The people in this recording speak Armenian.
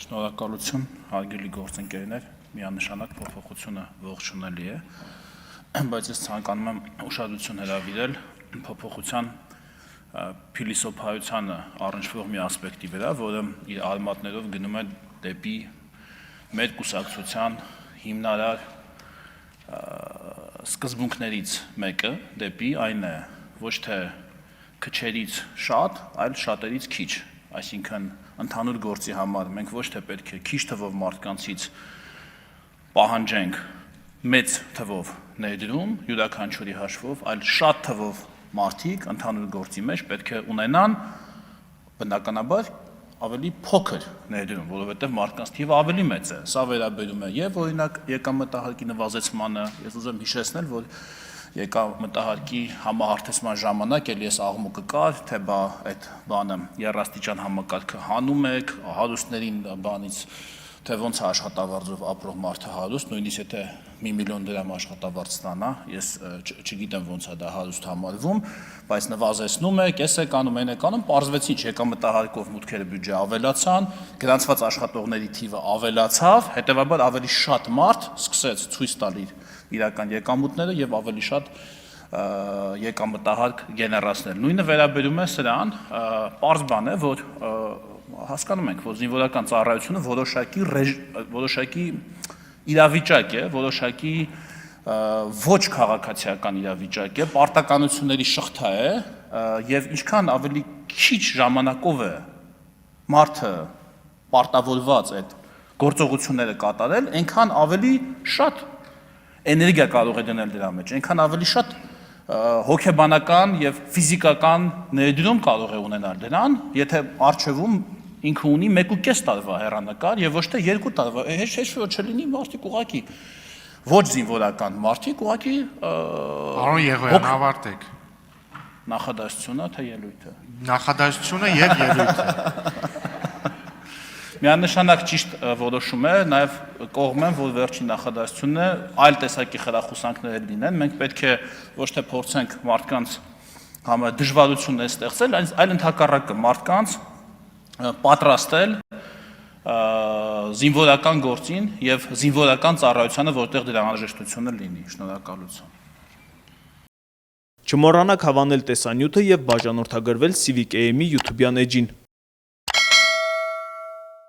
Շնորհակալություն, հարգելի գործընկերներ, միանշանակ փոփոխությունը ողջունելի է, բայց ես ցանկանում եմ ուշադրություն հրավիրել փոփոխության փիլիսոփայությանը առնչվող մի ասպեկտի վրա, որը իր արմատներով գնում է դեպի մեր կուսակցության հիմնարար սկզբունքներից մեկը, դեպի այն է ոչ թե քչերից շատ, այլ շատերից քիչ, այսինքն ընդհանուր գործի համար մենք ոչ թե պետք է քիչ թվով մարդկանցից պահանջենք մեծ թվով ներդրում յուրաքանչյուրի հաշվով, այլ շատ թվով մարդիկ ընդհանուր գործի մեջ պետք է ունենան բնականաբար ավելի փոքր ներդրում, որովհետև մարդկանց թիվը ավելի մեծ է։ Սա վերաբերում է եւ օրինակ եկամտահարկի նվազեցմանը, ես ուզում հիշեցնել, որ եկամտահարկի համահարթեցման ժամանակ էլ ես աղմուկը կար, թե բա այդ բանը երաստիճան համակարգը հանում եք, հարուստներին բանից, թե ոնց է աշխատավարձով ապրող մարդը հարուստ, նույնիսկ եթե 1 միլիոն դրամ աշխատավարձ ստանա, ես չգիտեմ ոնց է դա հարուստ համարվում, բայց նվազեցնում եք, ես եք անում, այն եք անում, պարզվեց ինչ եկամտահարկով մուտքերը բյուջե ավելացան, գրանցված աշխատողների թիվը ավելացավ, հետևաբար ավելի շատ մարդ սկսեց ցույց տալ իր իրական եկամուտները եւ ավելի շատ եկամտահարկ գեներացնել։ Նույնը վերաբերում է սրան, պարզ բան է, որ հասկանում ենք, որ զինվորական ծառայությունը որոշակի իրավիճակ է, որոշակի ոչ քաղաքացիական իրավիճակ է, պարտականությունների շղթա է եւ ինչքան ավելի քիչ ժամանակով է մարդը պարտավորված այդ գործողությունները կատարել, այնքան ավելի շատ էներգիա կարող է դնել դրա մեջ, այնքան ավելի շատ հոգեբանական եւ ֆիզիկական ներդրում կարող է ունենալ դրան, եթե արժևում ինքը ունի 1.5 տարվա հեռանկար եւ ոչ թե 2 տարվա, հեշտ որ չլինի մարդիկ ուղակի ոչ զինվորական մարդիկ ուղակի Պարոն Եղոյան, ավարտեք։ Նախադասությունը թե ելույթը։ Նախադասությունը եւ ելույթը։ Միանշանակ ճիշտ որոշում է, նաև կողմ եմ, որ վերջին նախադասությունն է, այլ տեսակի խրախուսանքներ լինեն, մենք պետք է ոչ թե փորձենք մարդկանց համար դժվարություններ ստեղծել, այլ ընդհակառակը մարդկանց պատրաստել զինվորական գործին եւ զինվորական ծառայությանը, որտեղ դրա անհրաժեշտությունը լինի։ Շնորհակալություն։ Չմոռանաք հավանել տեսանյութը եւ բաժանորդագրվել Civic AM-ի YouTube-յան էջին։